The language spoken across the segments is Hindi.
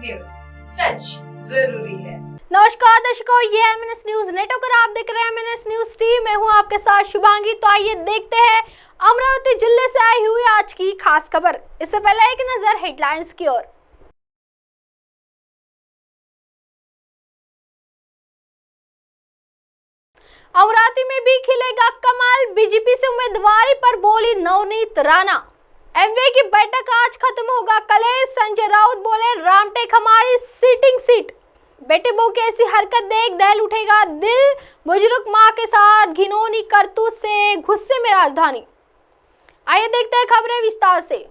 न्यूज, सच जरूरी है। नमस्कार दर्शकों, ये एमएनएस न्यूज नेटवर्क और आप देख रहे हैं एमएनएस न्यूज टीवी। मैं हूं आपके साथ शुभांगी। तो आइए देखते हैं अमरावती जिले से आई हुई आज की खास खबर। इससे पहले एक नजर हेडलाइंस की ओर। अमरावती में भी खिलेगा कमाल, बीजेपी से उम्मीदवारी पर बोली नवनीत राणा। एमवे की बैठक आज खत्म होगा कलेश, संजय राउत बोले रामटेक हमारी सीटिंग सीट। बेटे बहू की ऐसी हरकत देख दहल उठेगा दिल, बुजुर्ग मां के साथ घिनौनी करतूत से गुस्से में राजधानी। आइए देखते हैं खबरें विस्तार से।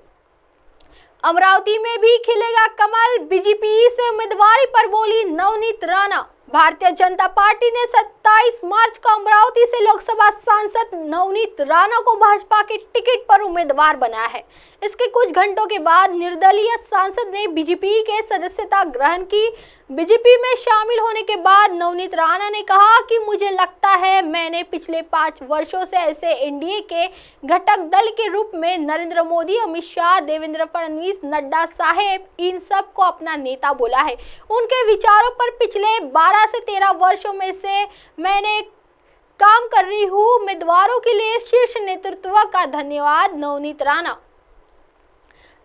अमरावती में भी खिलेगा कमल, बीजेपी से उम्मीदवारी पर बोली नवनीत राणा। भारतीय जनता पार्टी ने 27 मार्च को अमरावती से लोकसभा सांसद नवनीत राणा को भाजपा के टिकट पर उम्मीदवार बनाया है। इसके कुछ घंटों के बाद निर्दलीय सांसद ने बीजेपी के सदस्यता ग्रहण की। बीजेपी में शामिल होने के बाद नवनीत राणा ने कहा कि मुझे लगता है मैंने पिछले 5 वर्षों से ऐसे एनडीए के घटक दल के रूप में नरेंद्र मोदी, अमित शाह, देवेंद्र फडणवीस, नड्डा साहेब, इन सब को अपना नेता बोला है। उनके विचारों पर पिछले 12 से 13 वर्षों में से मैंने काम कर रही हूँ। उम्मीदवारों के लिए शीर्ष नेतृत्व का धन्यवाद।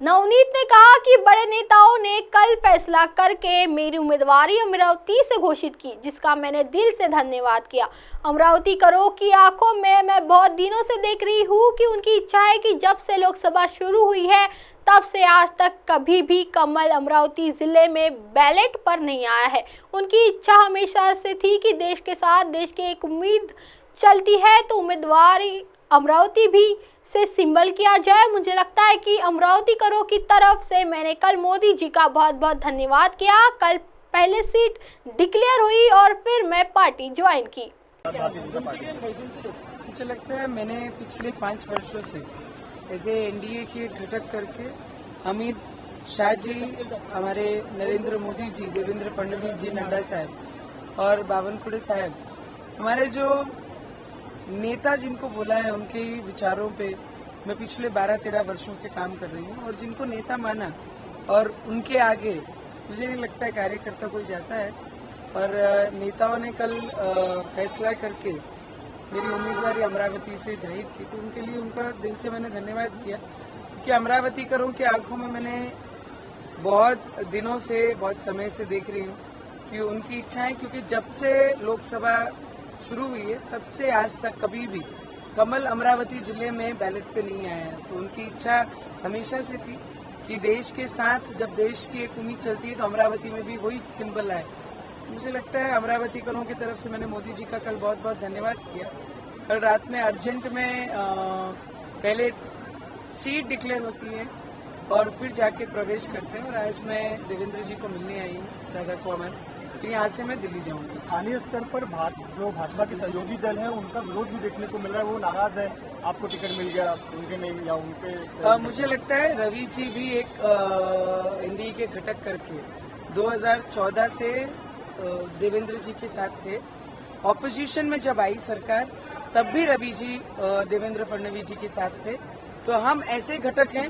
नवनीत ने कहा कि बड़े नेताओं ने कल फैसला करके मेरी उम्मीदवारी अमरावती से घोषित की, जिसका मैंने दिल से धन्यवाद किया। अमरावती करो की आंखों में मैं बहुत दिनों से देख रही हूँ कि उनकी इच्छा है कि जब से लोकसभा शुरू हुई है तब से आज तक कभी भी कमल अमरावती जिले में बैलेट पर नहीं आया है। उनकी इच्छा हमेशा से थी कि देश के साथ देश की एक उम्मीद चलती है तो उम्मीदवारी अमरावती भी से सिंबल किया जाए। मुझे लगता है कि अमरावती करो की तरफ से मैंने कल मोदी जी का बहुत बहुत धन्यवाद किया। कल पहले सीट डिक्लेयर हुई और फिर मैं पार्टी ज्वाइन की। मुझे लगता है मैंने पिछले 5 वर्षों से ऐसे एनडीए के घटक करके अमित शाह जी, हमारे नरेंद्र मोदी जी, देवेंद्र फडणवीस जी, नड्डा साहब और बावनकुड़े साहब, हमारे जो नेता जिनको बोला है उनके विचारों पे मैं पिछले 12-13 वर्षों से काम कर रही हूँ और जिनको नेता माना और उनके आगे मुझे नहीं लगता है कार्यकर्ता कोई जाता है। और नेताओं ने कल फैसला करके मेरी उम्मीदवारी अमरावती से जाहिर की, तो उनके लिए उनका दिल से मैंने धन्यवाद किया। क्योंकि अमरावती करो की आंखों में मैंने बहुत दिनों से, बहुत समय से देख रही हूँ कि उनकी इच्छा है, क्योंकि जब से लोकसभा शुरू हुई है तब से आज तक कभी भी कमल अमरावती जिले में बैलेट पे नहीं आया है। तो उनकी इच्छा हमेशा से थी कि देश के साथ जब देश की एक उम्मीद चलती है तो अमरावती में भी वही सिंबल आए। मुझे लगता है अमरावती करों की तरफ से मैंने मोदी जी का कल बहुत बहुत धन्यवाद किया। कल रात में अर्जेंट में पहले सीट डिक्लेयर होती है और फिर जाके प्रवेश करते हैं। और आज मैं देवेंद्र जी को मिलने आई हूँ, दादा को हमारे, फिर यहाँ से मैं दिल्ली जाऊंगा। स्थानीय स्तर पर जो भाजपा के सहयोगी दल है उनका विरोध भी देखने को मिल रहा है, वो नाराज है आपको टिकट मिल गया उनके नहीं या उनके। मुझे लगता है रवि जी भी एक एनडीए के घटक करके 2014 से देवेंद्र जी के साथ थे। ऑपोजिशन में जब आई सरकार तब भी रवि जी देवेंद्र फडणवीस जी के साथ थे। तो हम ऐसे घटक हैं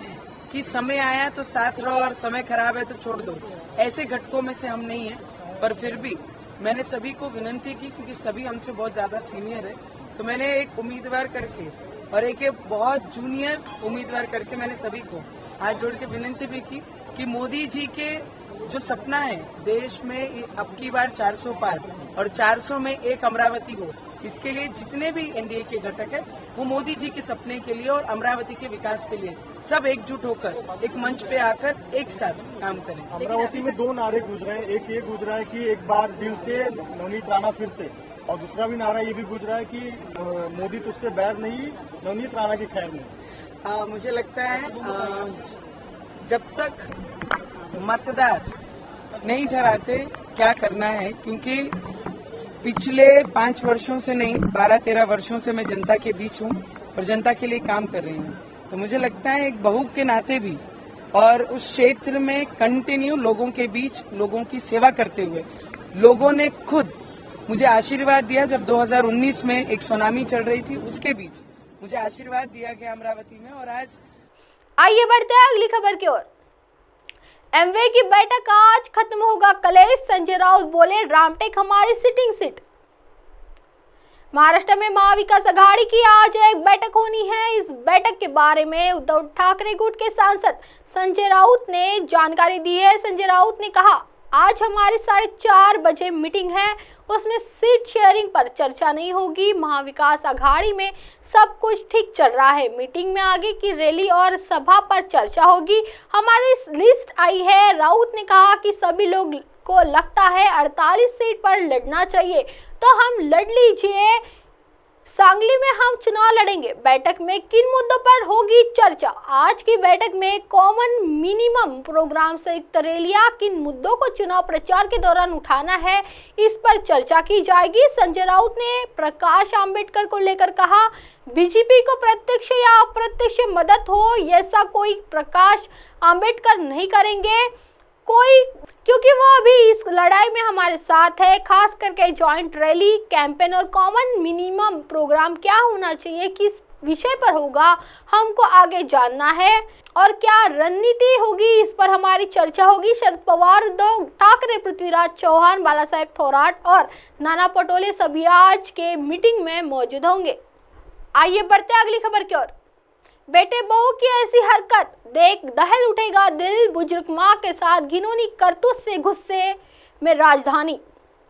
कि समय आया तो साथ रहो और समय खराब है तो छोड़ दो, ऐसे घटकों में से हम नहीं है। पर फिर भी मैंने सभी को विनती की, क्योंकि सभी हमसे बहुत ज्यादा सीनियर है, तो मैंने एक उम्मीदवार करके और एक बहुत जूनियर उम्मीदवार करके मैंने सभी को हाथ जोड़ के विनती भी की कि मोदी जी के जो सपना है देश में अब की बार 400 पार और 400 में एक अमरावती हो, इसके लिए जितने भी एनडीए के घटक है वो मोदी जी के सपने के लिए और अमरावती के विकास के लिए सब एकजुट होकर एक मंच पे आकर एक साथ काम करें। अमरावती में 2 नारे गूंज रहे हैं, एक ये गूंज रहा है कि एक बार दिल से नवनीत राणा फिर से, और दूसरा भी नारा ये भी गूंज रहा है कि मोदी तुझसे बैर नहीं, नवनीत राणा की खैर नहीं। मुझे लगता है जब तक मतदार नहीं ठहराते क्या करना है, क्योंकि पिछले 5 वर्षों से नहीं 12-13 वर्षों से मैं जनता के बीच हूँ और जनता के लिए काम कर रही हूँ। तो मुझे लगता है एक बहू के नाते भी और उस क्षेत्र में कंटिन्यू लोगों के बीच लोगों की सेवा करते हुए लोगों ने खुद मुझे आशीर्वाद दिया। जब 2019 में एक सुनामी चल रही थी उसके बीच मुझे आशीर्वाद दिया गया अमरावती में। और आज आइए बढ़ते हैं अगली खबर की ओर। एमवे की बैठक आज खत्म होगा कलेश, संजय राउत बोले रामटेक हमारी सिटिंग सीट। महाराष्ट्र में महाविकास आघाड़ी की आज एक बैठक होनी है। इस बैठक के बारे में उद्धव ठाकरे गुट के सांसद संजय राउत ने जानकारी दी है। संजय राउत ने कहा, आज हमारी 4:30 बजे मीटिंग है, उसमें सीट शेयरिंग पर चर्चा नहीं होगी। महाविकास आघाड़ी में सब कुछ ठीक चल रहा है। मीटिंग में आगे की रैली और सभा पर चर्चा होगी। हमारी लिस्ट आई है। राउत ने कहा कि सभी लोग को लगता है 48 सीट पर लड़ना चाहिए, तो हम लड़ लीजिए। सांगली में हम चुनाव लड़ेंगे। बैठक में किन मुद्दों पर होगी चर्चा? आज की बैठक में कॉमन मिनिमम प्रोग्राम संयुक्त रैलियां किन मुद्दों को चुनाव प्रचार के दौरान उठाना है, इस पर चर्चा की जाएगी। संजय राउत ने प्रकाश आंबेडकर को लेकर कहा, बीजेपी को प्रत्यक्ष या अप्रत्यक्ष मदद हो, ऐसा कोई प्रकाश आंबेडकर नहीं करेंगे क्योंकि वो अभी इस लड़ाई में हमारे साथ है। खास करके जॉइंट रैली, कैंपेन और कॉमन मिनिमम प्रोग्राम क्या होना चाहिए, किस विषय पर होगा, हमको आगे जानना है और क्या रणनीति होगी, इस पर हमारी चर्चा होगी। शरद पवार, उद्धव ठाकरे, पृथ्वीराज चौहान, बाला साहेब थोराट और नाना पटोले सभी आज के मीटिंग में मौजूद होंगे। आइए बढ़ते अगली खबर की ओर। बेटे बहू की ऐसी हरकत देख दहल उठेगा दिल, बुजुर्ग मां के साथ घिनौनी करतूत से गुस्से में राजधानी।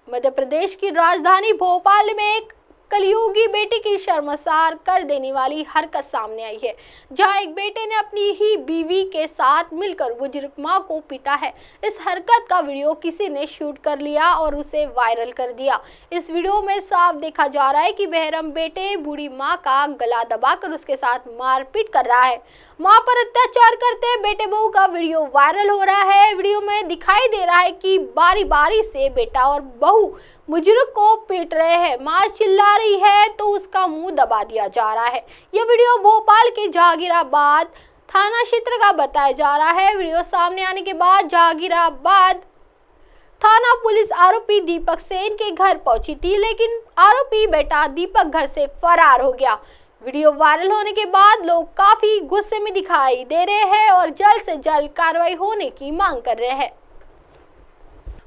मध्य प्रदेश की राजधानी भोपाल में एक कलयुगी बेटे की शर्मसार कर देने वाली हरकत सामने आई है, जहां एक बेटे ने अपनी ही बीवी के साथ मिलकर बुजुर्ग मां को पीटा है। इस हरकत का वीडियो किसी ने शूट कर लिया और उसे वायरल कर दिया। इस वीडियो में साफ देखा जा रहा है कि बेहरम बेटे बूढ़ी मां का गला दबाकर उसके साथ मारपीट कर रहा है। मां पर अत्याचार करते बेटे बहू का वीडियो वायरल हो रहा है। वीडियो में दिखाई दे रहा है कि बारी बारी से बेटा और बहू बुजुर्ग को पीट रहे हैं। मां चिल्ला रही है तो उसका मुंह दबा दिया जा रहा है। यह वीडियो भोपाल के जहांगीराबाद थाना क्षेत्र का बताया जा रहा है। वीडियो सामने आने के बाद जहांगीराबाद थाना पुलिस आरोपी दीपक सेन के घर पहुंची थी, लेकिन आरोपी बेटा दीपक घर से फरार हो गया। वीडियो वायरल होने के बाद लोग काफी गुस्से में दिखाई दे रहे हैं और जल्द से जल्द कार्रवाई होने की मांग कर रहे हैं।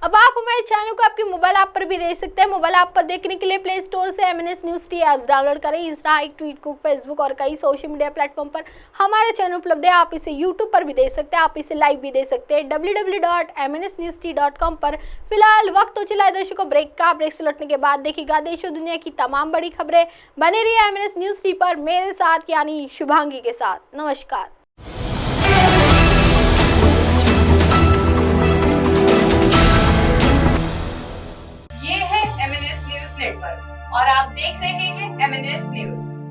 अब आप हमारे चैनल को आपके मोबाइल ऐप पर भी देख सकते हैं। मोबाइल ऐप पर देखने के लिए प्ले स्टोर से MNS News T apps download करें। इंस्टा, ट्वीट, कुक, फेसबुक और कई सोशल मीडिया प्लेटफॉर्म पर हमारा चैनल उपलब्ध है। आप इसे यूट्यूब पर भी देख सकते हैं, आप इसे लाइव भी देख सकते हैं www.mnsnewst.com पर। फिलहाल वक्त हो चला है दर्शकों ब्रेक का। ब्रेक से लौटने के बाद देखिएगा देश और दुनिया की तमाम बड़ी खबरें। बने रहिए MNS News T पर मेरे साथ यानी शुभांगी के साथ। नमस्कार। ये है MNS न्यूज नेटवर्क और आप देख रहे हैं MNS न्यूज।